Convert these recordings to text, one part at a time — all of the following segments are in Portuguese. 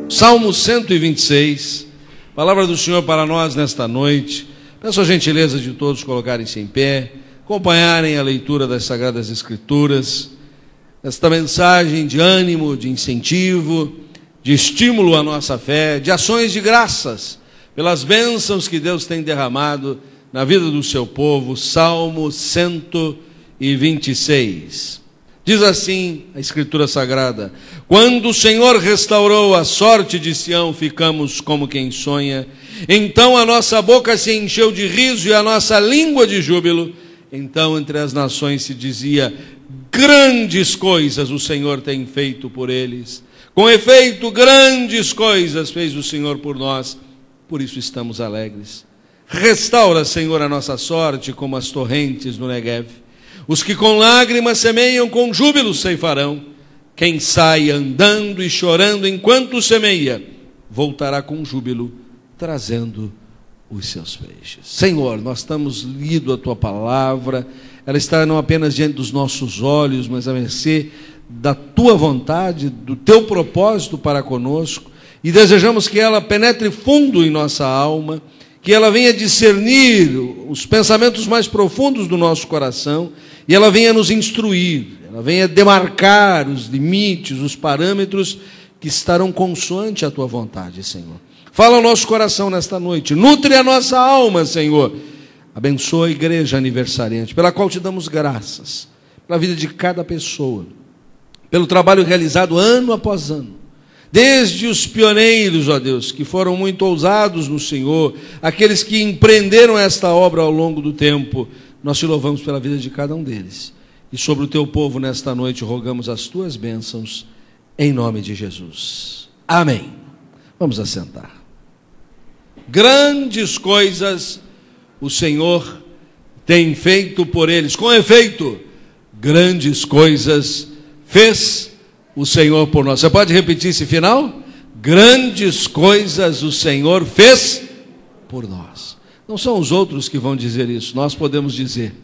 Salmo 126, palavra do Senhor para nós nesta noite. Peço a gentileza de todos colocarem-se em pé, acompanharem a leitura das Sagradas Escrituras, esta mensagem de ânimo, de incentivo, de estímulo à nossa fé, de ações de graças pelas bênçãos que Deus tem derramado na vida do seu povo. Salmo 126. Diz assim a Escritura Sagrada: quando o Senhor restaurou a sorte de Sião, ficamos como quem sonha. Então a nossa boca se encheu de riso e a nossa língua de júbilo. Então entre as nações se dizia: grandes coisas o Senhor tem feito por eles. Com efeito, grandes coisas fez o Senhor por nós, por isso estamos alegres. Restaura, Senhor, a nossa sorte como as torrentes no Neguev. Os que com lágrimas semeiam, com júbilo ceifarão. Quem sai andando e chorando enquanto semeia, voltará com júbilo, trazendo os seus feixes. Senhor, nós estamos lido a Tua palavra, ela está não apenas diante dos nossos olhos, mas à mercê da Tua vontade, do Teu propósito para conosco, e desejamos que ela penetre fundo em nossa alma, que ela venha discernir os pensamentos mais profundos do nosso coração, e ela venha nos instruir, ela venha demarcar os limites, os parâmetros que estarão consoante a Tua vontade, Senhor. Fala ao nosso coração nesta noite, nutre a nossa alma, Senhor. Abençoa a igreja aniversariante, pela qual Te damos graças, pela vida de cada pessoa, pelo trabalho realizado ano após ano. Desde os pioneiros, ó Deus, que foram muito ousados no Senhor, aqueles que empreenderam esta obra ao longo do tempo, nós Te louvamos pela vida de cada um deles. E sobre o Teu povo nesta noite rogamos as Tuas bênçãos, em nome de Jesus. Amém. Vamos assentar. Grandes coisas o Senhor tem feito por eles. Com efeito, grandes coisas fez o Senhor por nós. Você pode repetir esse final? Grandes coisas o Senhor fez por nós. Não são os outros que vão dizer isso, nós podemos dizer.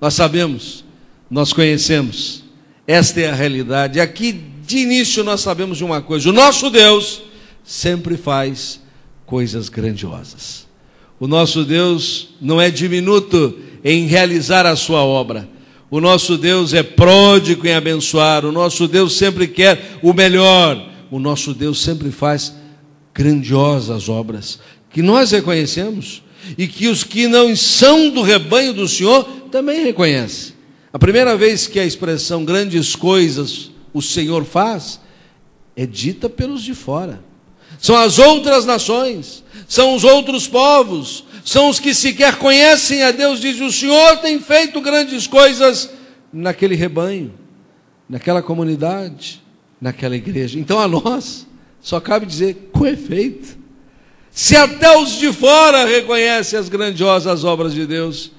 Nós sabemos, nós conhecemos, esta é a realidade. E aqui de início nós sabemos de uma coisa: o nosso Deus sempre faz coisas grandiosas. O nosso Deus não é diminuto em realizar a sua obra. O nosso Deus é pródigo em abençoar. O nosso Deus sempre quer o melhor. O nosso Deus sempre faz grandiosas obras que nós reconhecemos e que os que não são do rebanho do Senhor também reconhecem. A primeira vez que a expressão grandes coisas o Senhor faz é dita pelos de fora. São as outras nações, são os outros povos, são os que sequer conhecem a Deus. Diz: o Senhor tem feito grandes coisas naquele rebanho, naquela comunidade, naquela igreja. Então a nós só cabe dizer: com efeito. Se até os de fora reconhecem as grandiosas obras de Deus,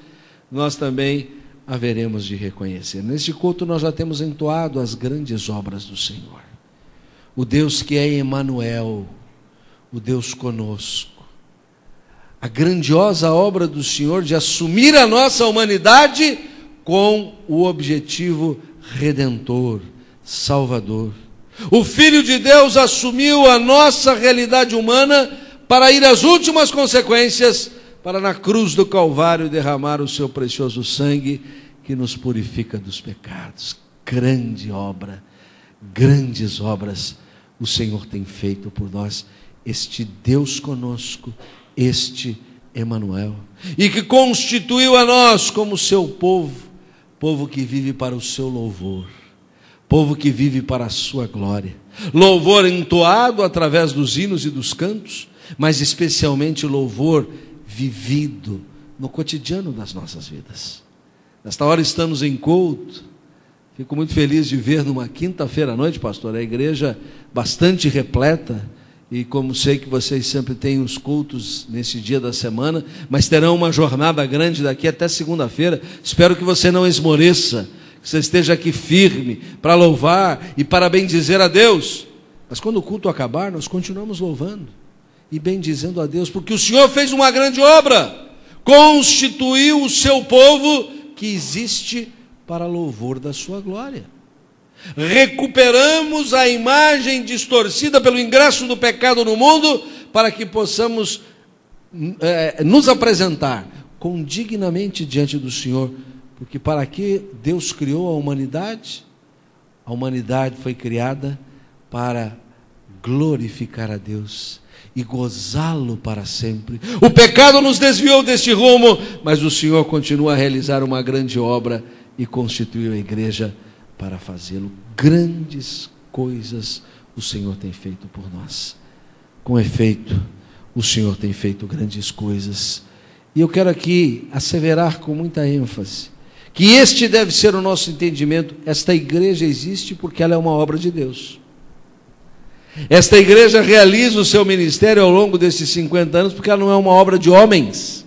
nós também haveremos de reconhecer. Neste culto nós já temos entoado as grandes obras do Senhor. O Deus que é Emanuel, o Deus conosco. A grandiosa obra do Senhor de assumir a nossa humanidade com o objetivo redentor, salvador. O Filho de Deus assumiu a nossa realidade humana para ir às últimas consequências, para na cruz do Calvário derramar o seu precioso sangue que nos purifica dos pecados. Grande obra, grandes obras o Senhor tem feito por nós, este Deus conosco, este Emanuel, e que constituiu a nós como seu povo, povo que vive para o seu louvor, povo que vive para a sua glória. Louvor entoado através dos hinos e dos cantos, mas especialmente louvor vivido no cotidiano das nossas vidas. Nesta hora estamos em culto. Fico muito feliz de ver numa quinta-feira à noite, pastor, a igreja bastante repleta. E como sei que vocês sempre têm os cultos nesse dia da semana, mas terão uma jornada grande daqui até segunda-feira, espero que você não esmoreça, que você esteja aqui firme para louvar e para bendizer a Deus. Mas quando o culto acabar, nós continuamos louvando e bendizendo a Deus, porque o Senhor fez uma grande obra, constituiu o seu povo que existe para louvor da sua glória. Recuperamos a imagem distorcida pelo ingresso do pecado no mundo, para que possamos nos apresentar condignamente diante do Senhor, porque para que Deus criou a humanidade foi criada para glorificar a Deus e gozá-lo para sempre. O pecado nos desviou deste rumo, mas o Senhor continua a realizar uma grande obra e constituiu a igreja para fazê-lo. Grandes coisas o Senhor tem feito por nós. Com efeito, o Senhor tem feito grandes coisas. E eu quero aqui asseverar com muita ênfase que este deve ser o nosso entendimento. Esta igreja existe porque ela é uma obra de Deus. Esta igreja realiza o seu ministério ao longo desses 50 anos porque ela não é uma obra de homens.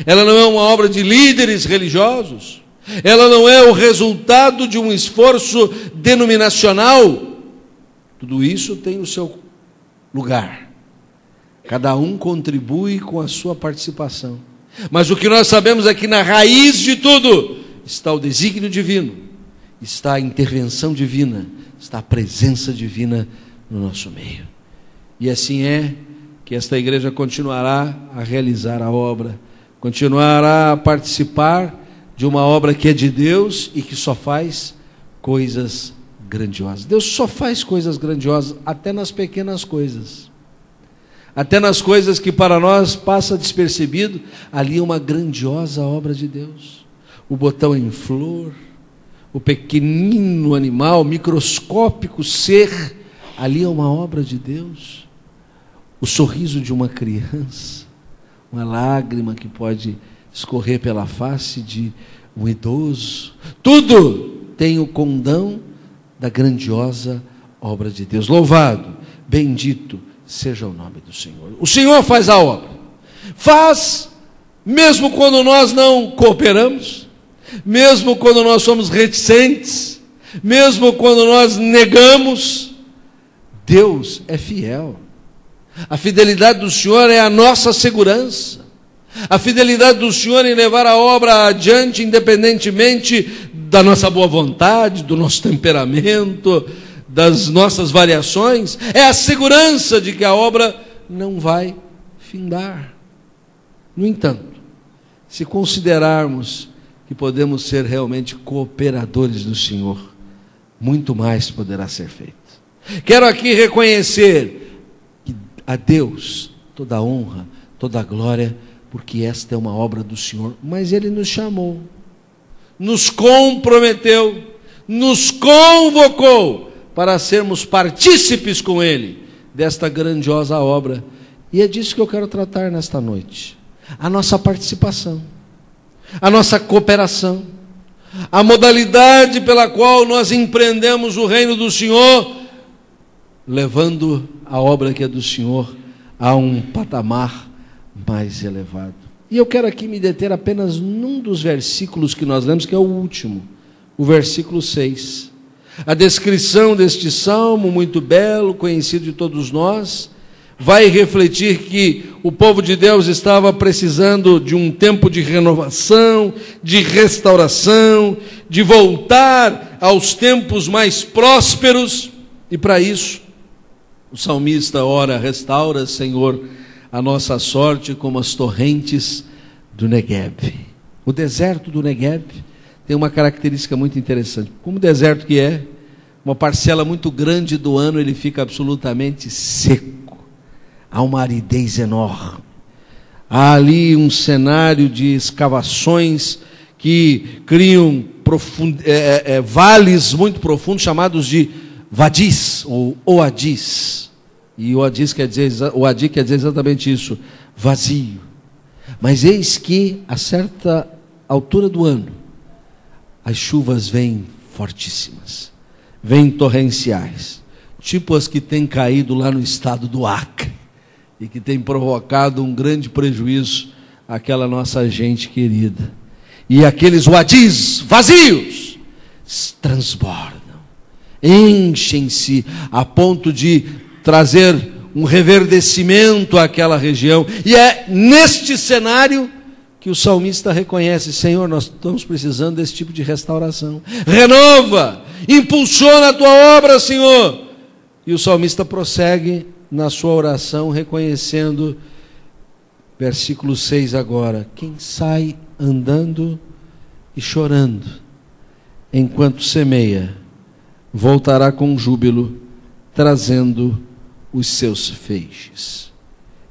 Ela não é uma obra de líderes religiosos. Ela não é o resultado de um esforço denominacional. Tudo isso tem o seu lugar. Cada um contribui com a sua participação. Mas o que nós sabemos é que na raiz de tudo está o desígnio divino, está a intervenção divina, está a presença divina no nosso meio. E assim é que esta igreja continuará a realizar a obra, continuará a participar de uma obra que é de Deus e que só faz coisas grandiosas. Deus só faz coisas grandiosas até nas pequenas coisas. Até nas coisas que para nós passa despercebido, ali é uma grandiosa obra de Deus. O botão em flor, o pequenino animal, microscópico ser, ali é uma obra de Deus. O sorriso de uma criança, uma lágrima que pode escorrer pela face de um idoso, tudo tem o condão da grandiosa obra de Deus. Louvado, bendito seja o nome do Senhor. O Senhor faz a obra, faz mesmo quando nós não cooperamos, mesmo quando nós somos reticentes, mesmo quando nós negamos. Deus é fiel. A fidelidade do Senhor é a nossa segurança. A fidelidade do Senhor em levar a obra adiante, independentemente da nossa boa vontade, do nosso temperamento, das nossas variações, é a segurança de que a obra não vai findar. No entanto, se considerarmos que podemos ser realmente cooperadores do Senhor, muito mais poderá ser feito. Quero aqui reconhecer que a Deus toda a honra, toda a glória, porque esta é uma obra do Senhor, mas Ele nos chamou, nos comprometeu, nos convocou para sermos partícipes com Ele desta grandiosa obra, e é disso que eu quero tratar nesta noite. A nossa participação, a nossa cooperação, a modalidade pela qual nós empreendemos o reino do Senhor, levando a obra que é do Senhor a um patamar mais elevado. E eu quero aqui me deter apenas num dos versículos que nós lemos, que é o último, o versículo 6. A descrição deste salmo, muito belo, conhecido de todos nós, vai refletir que o povo de Deus estava precisando de um tempo de renovação, de restauração, de voltar aos tempos mais prósperos, e para isso, o salmista ora: restaura, Senhor, a nossa sorte como as torrentes do Negueb. O deserto do Negueb tem uma característica muito interessante. Como deserto que é, uma parcela muito grande do ano ele fica absolutamente seco. Há uma aridez enorme. Há ali um cenário de escavações que criam vales muito profundos, chamados de vadis ou oadis. E o adi quer dizer exatamente isso, vazio. Mas eis que a certa altura do ano as chuvas vêm fortíssimas, vêm torrenciais, tipo as que têm caído lá no estado do Acre e que têm provocado um grande prejuízo àquela nossa gente querida. E aqueles wadis vazios transbordam, enchem-se a ponto de trazer um reverdecimento àquela região. E é neste cenário que o salmista reconhece: Senhor, nós estamos precisando desse tipo de restauração. Renova, impulsiona a tua obra, Senhor. E o salmista prossegue na sua oração reconhecendo, versículo 6 agora: quem sai andando e chorando, enquanto semeia, voltará com júbilo, trazendo os seus feixes.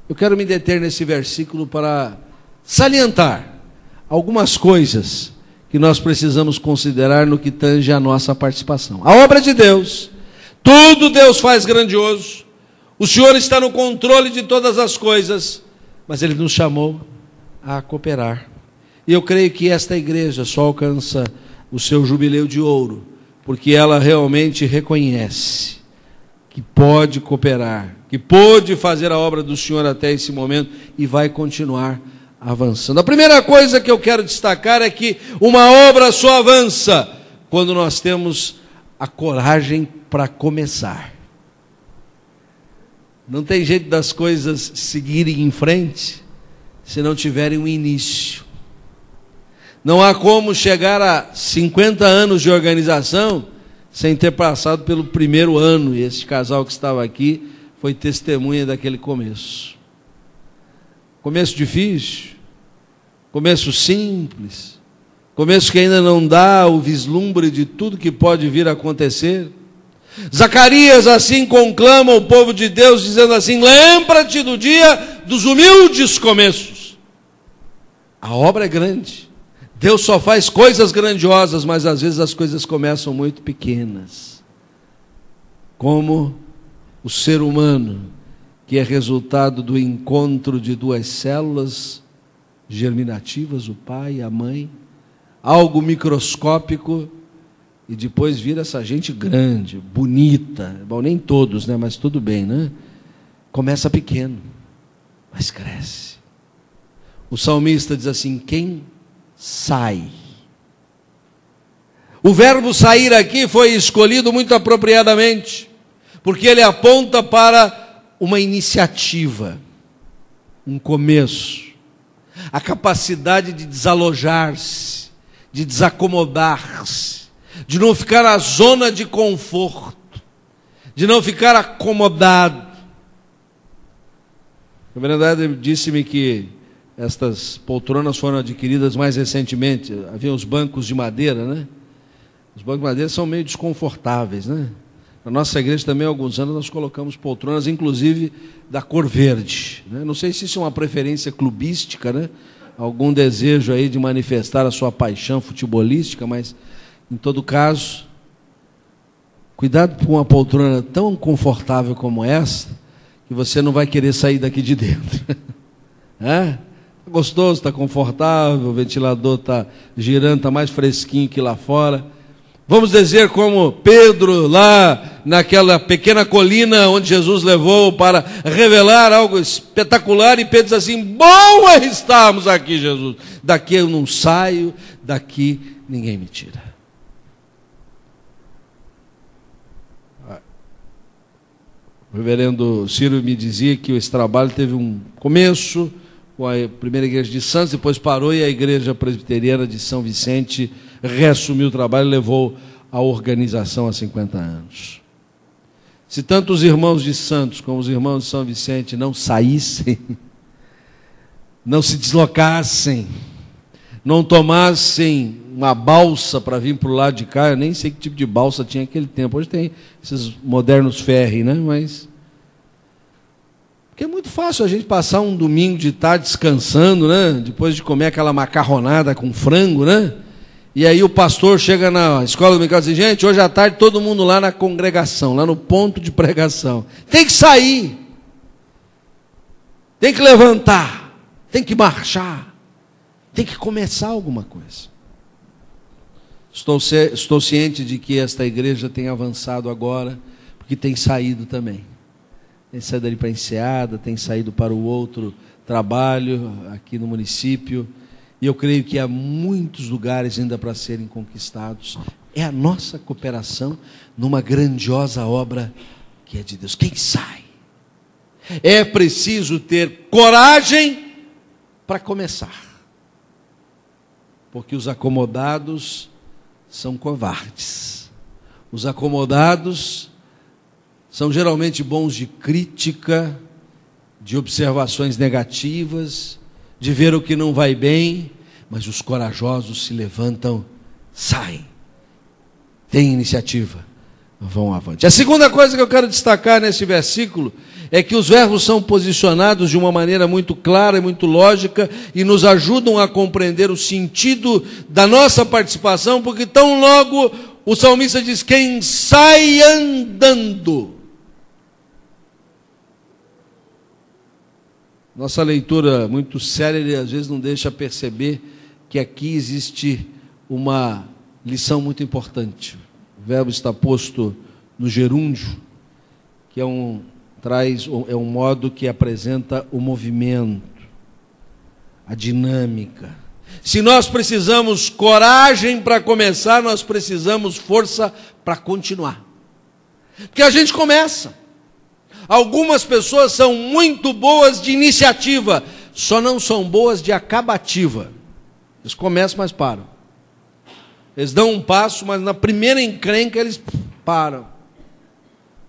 Eu quero me deter nesse versículo para salientar algumas coisas que nós precisamos considerar no que tange a nossa participação. A obra de Deus, tudo Deus faz grandioso, o Senhor está no controle de todas as coisas, mas Ele nos chamou a cooperar. E eu creio que esta igreja só alcança o seu jubileu de ouro, porque ela realmente reconhece que pode cooperar, que pôde fazer a obra do Senhor até esse momento e vai continuar avançando. A primeira coisa que eu quero destacar é que uma obra só avança quando nós temos a coragem para começar. Não tem jeito das coisas seguirem em frente se não tiverem um início. Não há como chegar a 50 anos de organização sem ter passado pelo primeiro ano, e esse casal que estava aqui foi testemunha daquele começo. Começo difícil, começo simples, começo que ainda não dá o vislumbre de tudo que pode vir a acontecer. Zacarias assim conclama o povo de Deus, dizendo assim: lembra-te do dia dos humildes começos. A obra é grande. Deus só faz coisas grandiosas, mas às vezes as coisas começam muito pequenas. Como o ser humano, que é resultado do encontro de duas células germinativas, o pai e a mãe, algo microscópico, e depois vira essa gente grande, bonita. Bom, nem todos, né? Mas tudo bem, né? Começa pequeno, mas cresce. O salmista diz assim: quem sai. O verbo sair aqui foi escolhido muito apropriadamente, porque ele aponta para uma iniciativa, um começo, a capacidade de desalojar-se, de desacomodar-se, de não ficar na zona de conforto, de não ficar acomodado. A verdade, disse-me que estas poltronas foram adquiridas mais recentemente. Havia os bancos de madeira, né? Os bancos de madeira são meio desconfortáveis, né? Na nossa igreja também, há alguns anos, nós colocamos poltronas, inclusive da cor verde, né? Não sei se isso é uma preferência clubística, né? Algum desejo aí de manifestar a sua paixão futebolística, mas, em todo caso, cuidado com uma poltrona tão confortável como essa, que você não vai querer sair daqui de dentro. É? Gostoso, está confortável, o ventilador está girando, está mais fresquinho que lá fora. Vamos dizer como Pedro lá naquela pequena colina onde Jesus levou para revelar algo espetacular, e Pedro diz assim: bom é estarmos aqui, Jesus, daqui eu não saio, daqui ninguém me tira. O reverendo Ciro me dizia que esse trabalho teve um começo com a primeira igreja de Santos, depois parou, e a igreja presbiteriana de São Vicente reassumiu o trabalho e levou a organização há 50 anos. Se tanto os irmãos de Santos como os irmãos de São Vicente não saíssem, não se deslocassem, não tomassem uma balsa para vir para o lado de cá, eu nem sei que tipo de balsa tinha naquele tempo, hoje tem esses modernos ferry, né? Mas porque é muito fácil a gente passar um domingo de tarde descansando, né? Depois de comer aquela macarronada com frango, né? E aí o pastor chega na escola dominical e diz: gente, hoje à tarde todo mundo lá na congregação, lá no ponto de pregação. Tem que sair, tem que levantar, tem que marchar, tem que começar alguma coisa. Estou ciente de que esta igreja tem avançado agora, porque tem saído também. Tem saído ali para a Enseada, tem saído para o outro trabalho aqui no município. E eu creio que há muitos lugares ainda para serem conquistados. É a nossa cooperação numa grandiosa obra que é de Deus. Quem sai? É preciso ter coragem para começar. Porque os acomodados são covardes. Os acomodados são geralmente bons de crítica, de observações negativas, de ver o que não vai bem, mas os corajosos se levantam, saem, têm iniciativa, vão avante. A segunda coisa que eu quero destacar nesse versículo é que os verbos são posicionados de uma maneira muito clara e muito lógica e nos ajudam a compreender o sentido da nossa participação, porque tão logo o salmista diz: quem sai andando. Nossa leitura muito séria às vezes não deixa perceber que aqui existe uma lição muito importante. O verbo está posto no gerúndio, que é um modo que apresenta o movimento, a dinâmica. Se nós precisamos coragem para começar, nós precisamos força para continuar. Porque a gente começa. Algumas pessoas são muito boas de iniciativa, só não são boas de acabativa. Eles começam, mas param. Eles dão um passo, mas na primeira encrenca eles param.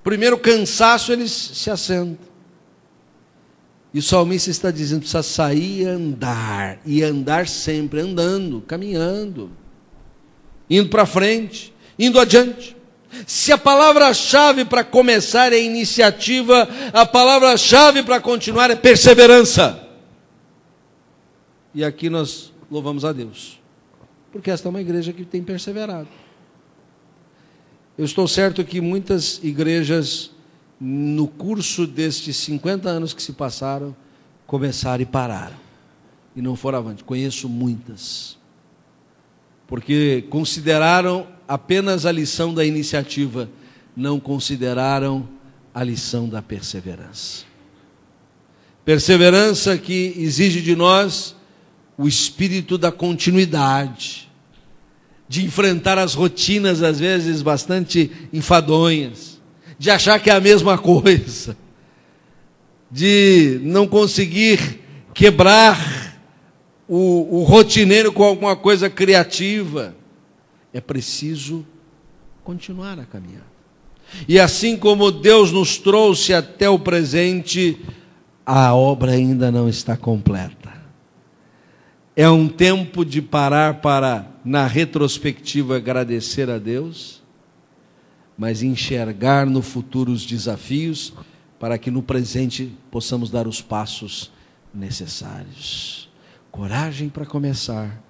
Primeiro cansaço eles se assentam. E o salmista está dizendo: precisa sair e andar sempre, andando, caminhando, indo para frente, indo adiante. Se a palavra-chave para começar é iniciativa, a palavra-chave para continuar é perseverança. E aqui nós louvamos a Deus, porque esta é uma igreja que tem perseverado. Eu estou certo que muitas igrejas, no curso destes 50 anos que se passaram, começaram e pararam, e não foram avante. Conheço muitas, porque consideraram apenas a lição da iniciativa, não consideraram a lição da perseverança. Perseverança que exige de nós o espírito da continuidade, de enfrentar as rotinas, às vezes bastante enfadonhas, de achar que é a mesma coisa, de não conseguir quebrar o rotineiro com alguma coisa criativa. É preciso continuar a caminhada. E assim como Deus nos trouxe até o presente, a obra ainda não está completa. É um tempo de parar para, na retrospectiva, agradecer a Deus, mas enxergar no futuro os desafios, para que no presente possamos dar os passos necessários. Coragem para começar,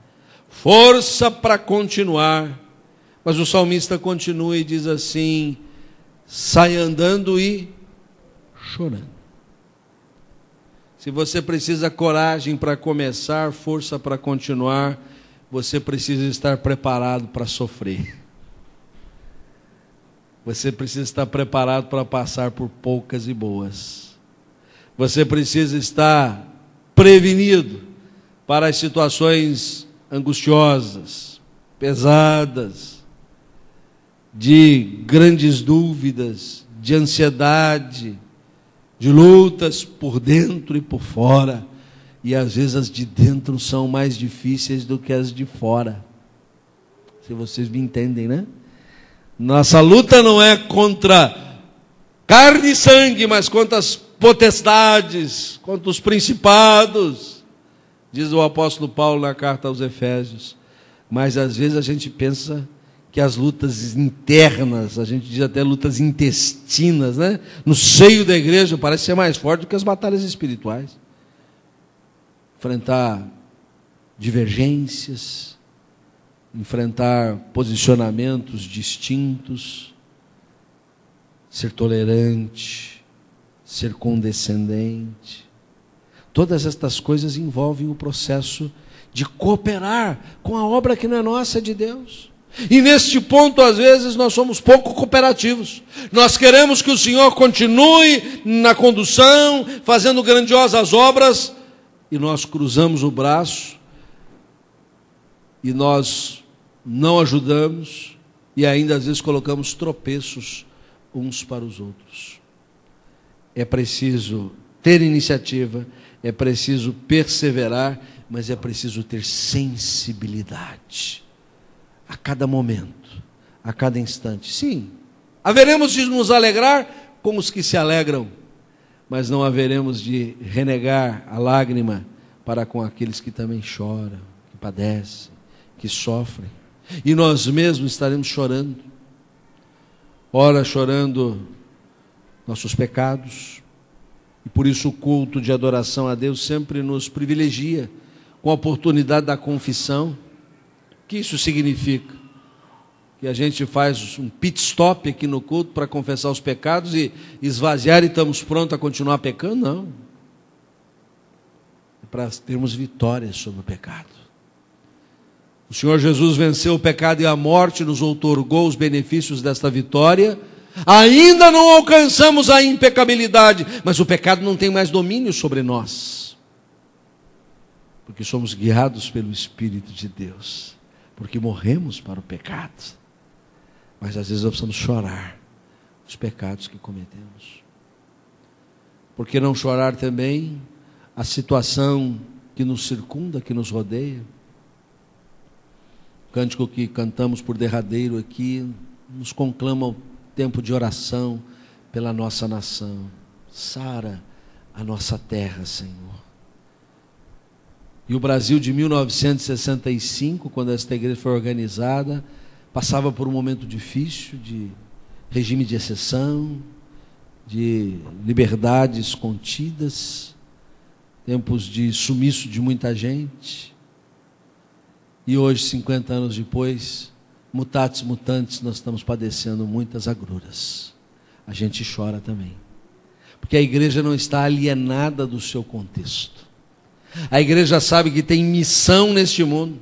força para continuar. Mas o salmista continua e diz assim: sai andando e chorando. Se você precisa coragem para começar, força para continuar, você precisa estar preparado para sofrer. Você precisa estar preparado para passar por poucas e boas. Você precisa estar prevenido para as situações angustiosas, pesadas, de grandes dúvidas, de ansiedade, de lutas por dentro e por fora. E às vezes as de dentro são mais difíceis do que as de fora. Se vocês me entendem, né? Nossa luta não é contra carne e sangue, mas contra as potestades, contra os principados, diz o apóstolo Paulo na carta aos Efésios. Mas às vezes a gente pensa que as lutas internas, a gente diz até lutas intestinas, né? No seio da igreja, parece ser mais forte do que as batalhas espirituais. Enfrentar divergências, enfrentar posicionamentos distintos, ser tolerante, ser condescendente. Todas estas coisas envolvem o processo de cooperar com a obra que não é nossa, é de Deus. E neste ponto, às vezes, nós somos pouco cooperativos. Nós queremos que o Senhor continue na condução, fazendo grandiosas obras, e nós cruzamos o braço, e nós não ajudamos, e ainda às vezes colocamos tropeços uns para os outros. é preciso ter iniciativa, é preciso perseverar, mas é preciso ter sensibilidade a cada momento, a cada instante. Sim, haveremos de nos alegrar com os que se alegram, mas não haveremos de renegar a lágrima para com aqueles que também choram, que padecem, que sofrem. E nós mesmos estaremos chorando, ora chorando nossos pecados, e por isso o culto de adoração a Deus sempre nos privilegia com a oportunidade da confissão. O que isso significa? Que a gente faz um pit stop aqui no culto para confessar os pecados e esvaziar e estamos prontos a continuar pecando? Não. É para termos vitória sobre o pecado. O Senhor Jesus venceu o pecado e a morte, nos outorgou os benefícios desta vitória. Ainda não alcançamos a impecabilidade, mas o pecado não tem mais domínio sobre nós, porque somos guiados pelo Espírito de Deus, porque morremos para o pecado. Mas às vezes nós precisamos chorar os pecados que cometemos. Por que não chorar também a situação que nos circunda, que nos rodeia? O cântico que cantamos por derradeiro aqui nos conclama o tempo de oração pela nossa nação. Sara a nossa terra, Senhor. E o Brasil de 1965, quando esta igreja foi organizada, passava por um momento difícil de regime de exceção, de liberdades contidas, tempos de sumiço de muita gente. E hoje, 50 anos depois, mutatis mutandis, nós estamos padecendo muitas agruras. A gente chora também, porque a igreja não está alienada do seu contexto. A igreja sabe que tem missão neste mundo.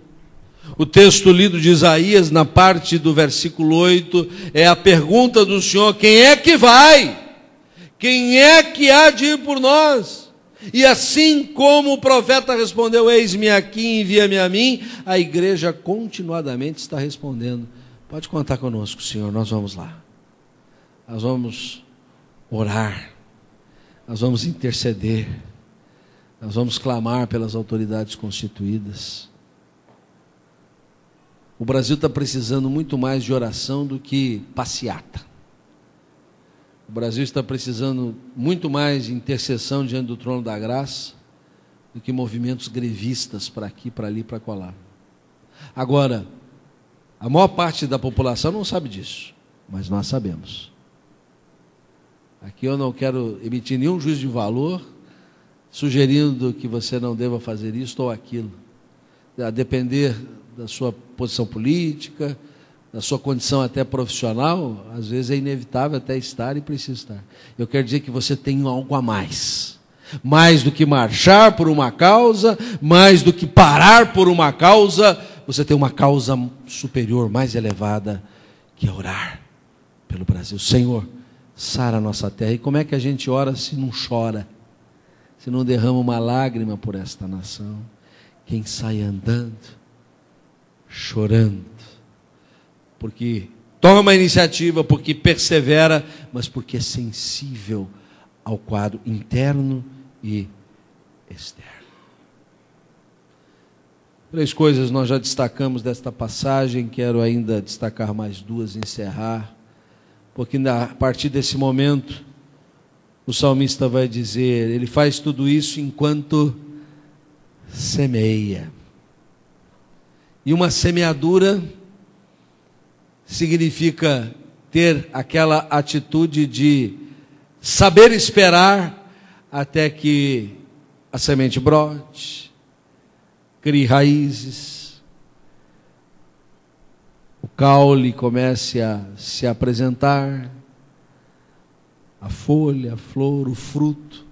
O texto lido de Isaías, na parte do versículo 8, é a pergunta do Senhor: quem é que vai? Quem é que há de ir por nós? E assim como o profeta respondeu: eis-me aqui, envia-me a mim, a igreja continuadamente está respondendo: pode contar conosco, Senhor, nós vamos lá. Nós vamos orar, nós vamos interceder, nós vamos clamar pelas autoridades constituídas. O Brasil está precisando muito mais de oração do que passeata. O Brasil está precisando muito mais de intercessão diante do trono da graça do que movimentos grevistas para aqui, para ali, para colar. Agora, a maior parte da população não sabe disso, mas nós sabemos. Aqui eu não quero emitir nenhum juízo de valor, sugerindo que você não deva fazer isso ou aquilo, a depender da sua posição política, da sua condição até profissional. Às vezes é inevitável até estar e precisa estar. Eu quero dizer que você tem algo a mais. Mais do que marchar por uma causa, mais do que parar por uma causa, você tem uma causa superior, mais elevada, que é orar pelo Brasil. Senhor, sara a nossa terra. E como é que a gente ora se não chora? Se não derrama uma lágrima por esta nação? Quem sai andando, chorando, porque toma a iniciativa, porque persevera, mas porque é sensível ao quadro interno e externo. 3 coisas nós já destacamos desta passagem, quero ainda destacar mais 2 e encerrar, porque a partir desse momento o salmista vai dizer, ele faz tudo isso enquanto semeia. E uma semeadura significa ter aquela atitude de saber esperar até que a semente brote, crie raízes, o caule comece a se apresentar, a folha, a flor, o fruto.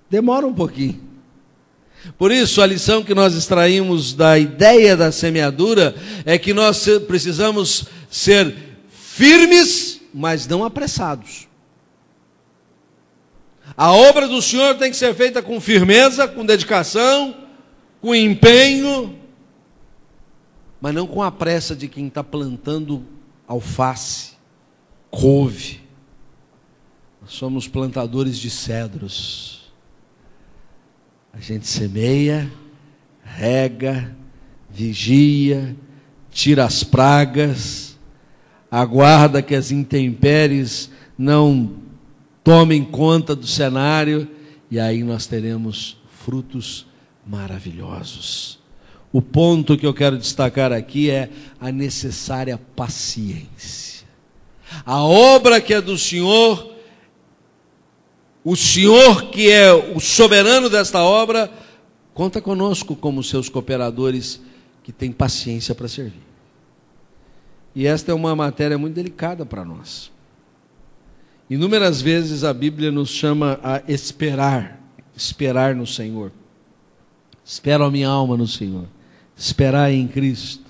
Demora um pouquinho. Por isso, a lição que nós extraímos da ideia da semeadura é que nós precisamos ser firmes, mas não apressados. A obra do Senhor tem que ser feita com firmeza, com dedicação, com empenho, mas não com a pressa de quem está plantando alface, couve. Nós somos plantadores de cedros. A gente semeia, rega, vigia, tira as pragas, aguarda que as intempéries não tomem conta do cenário, e aí nós teremos frutos maravilhosos. O ponto que eu quero destacar aqui é a necessária paciência. A obra que é do Senhor, o Senhor que é o soberano desta obra, conta conosco como seus cooperadores que têm paciência para servir. E esta é uma matéria muito delicada para nós. Inúmeras vezes a Bíblia nos chama a esperar no Senhor. Espera a minha alma no Senhor, esperar em Cristo.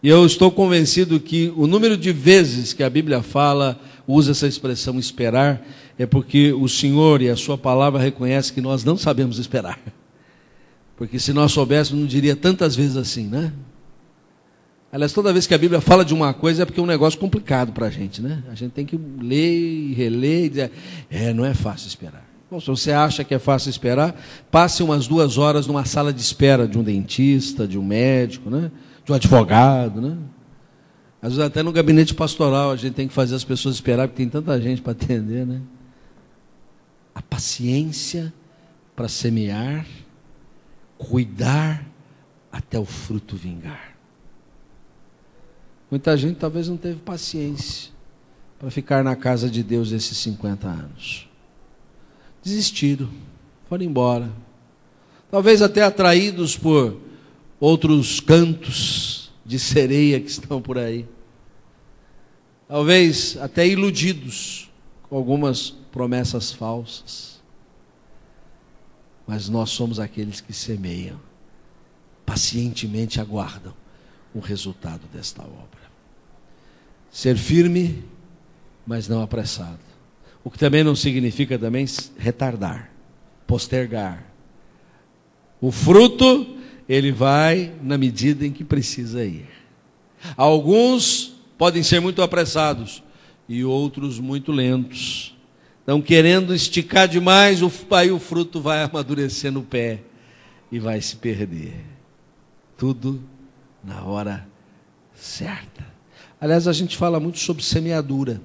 E eu estou convencido que o número de vezes que a Bíblia usa essa expressão esperar, é porque o Senhor e a sua palavra reconhecem que nós não sabemos esperar. Porque se nós soubéssemos, não diria tantas vezes assim, né? Aliás, toda vez que a Bíblia fala de uma coisa é porque é um negócio complicado para a gente, né? A gente tem que ler e reler e dizer, não é fácil esperar. Bom, se você acha que é fácil esperar, passe umas 2 horas numa sala de espera de um dentista, de um médico, né? De um advogado, né? Às vezes até no gabinete pastoral a gente tem que fazer as pessoas esperar, porque tem tanta gente para atender, né? A paciência para semear, cuidar até o fruto vingar. Muita gente talvez não teve paciência para ficar na casa de Deus esses 50 anos. Desistiram, foram embora. Talvez até atraídos por outros cantos de sereia que estão por aí. Talvez até iludidos com algumas promessas falsas. Mas nós somos aqueles que semeiam, pacientemente aguardam o resultado desta obra. Ser firme, mas não apressado. O que também não significa também retardar, postergar. O fruto, ele vai na medida em que precisa ir. Alguns podem ser muito apressados e outros muito lentos. Estão querendo esticar demais, aí o fruto vai amadurecer no pé e vai se perder. Tudo na hora certa. Aliás, a gente fala muito sobre semeadura.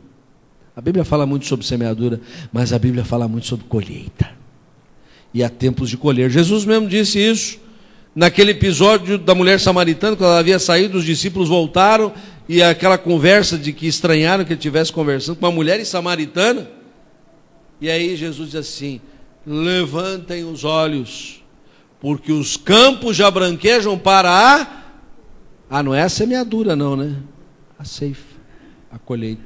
A Bíblia fala muito sobre semeadura, mas a Bíblia fala muito sobre colheita. E há tempos de colher. Jesus mesmo disse isso naquele episódio da mulher samaritana, quando ela havia saído, os discípulos voltaram, e aquela conversa de que estranharam que ele estivesse conversando com uma mulher samaritana. E aí Jesus diz assim: levantem os olhos, porque os campos já branquejam para não é a semeadura não, né? A ceifa, a colheita.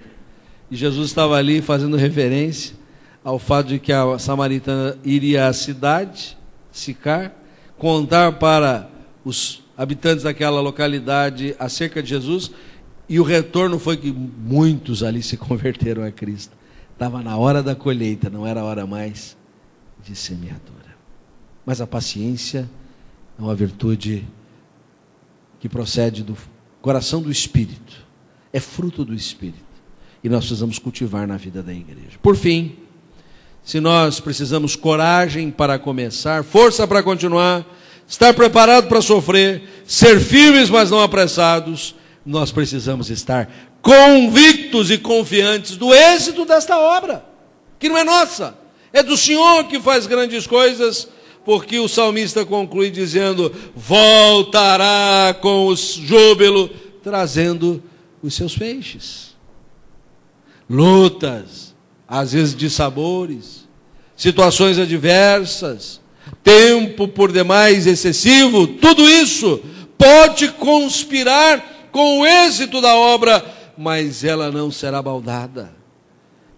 E Jesus estava ali fazendo referência ao fato de que a samaritana iria à cidade, Sicar, contar para os habitantes daquela localidade acerca de Jesus, e o retorno foi que muitos ali se converteram a Cristo. Estava na hora da colheita, não era a hora mais de semeadura. Mas a paciência é uma virtude que procede do coração do Espírito, é fruto do Espírito, e nós precisamos cultivar na vida da igreja. Por fim, se nós precisamos coragem para começar, força para continuar, estar preparado para sofrer, ser firmes, mas não apressados, nós precisamos estar convictos e confiantes do êxito desta obra, que não é nossa, é do Senhor que faz grandes coisas, porque o salmista conclui dizendo: voltará com o júbilo, trazendo os seus feixes. Lutas, às vezes dissabores, situações adversas, tempo por demais excessivo, tudo isso pode conspirar com o êxito da obra, mas ela não será baldada,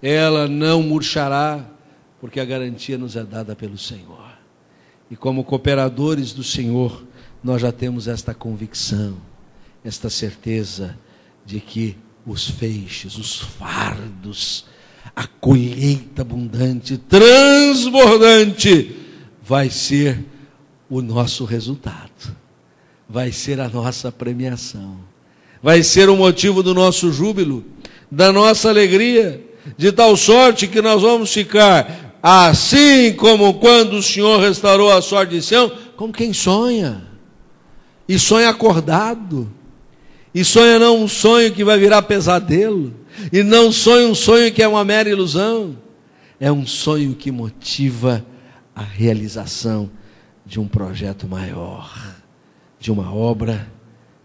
ela não murchará, porque a garantia nos é dada pelo Senhor. E como cooperadores do Senhor, nós já temos esta convicção, esta certeza de que os feixes, os fardos, a colheita abundante, transbordante, vai ser o nosso resultado, vai ser a nossa premiação, vai ser o motivo do nosso júbilo, da nossa alegria, de tal sorte que nós vamos ficar assim como quando o Senhor restaurou a sorte de Sião, como quem sonha, e sonha acordado, e sonha não um sonho que vai virar pesadelo, e não sonha um sonho que é uma mera ilusão, é um sonho que motiva a realização de um projeto maior, de uma obra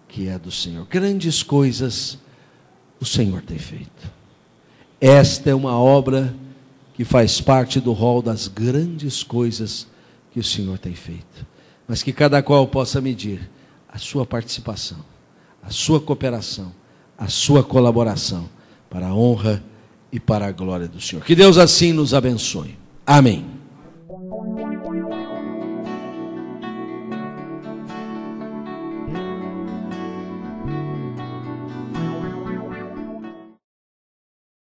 que é do Senhor. Grandes coisas o Senhor tem feito. Esta é uma obra que faz parte do rol das grandes coisas que o Senhor tem feito. Mas que cada qual possa medir a sua participação, a sua cooperação, a sua colaboração para a honra e para a glória do Senhor. Que Deus assim nos abençoe. Amém.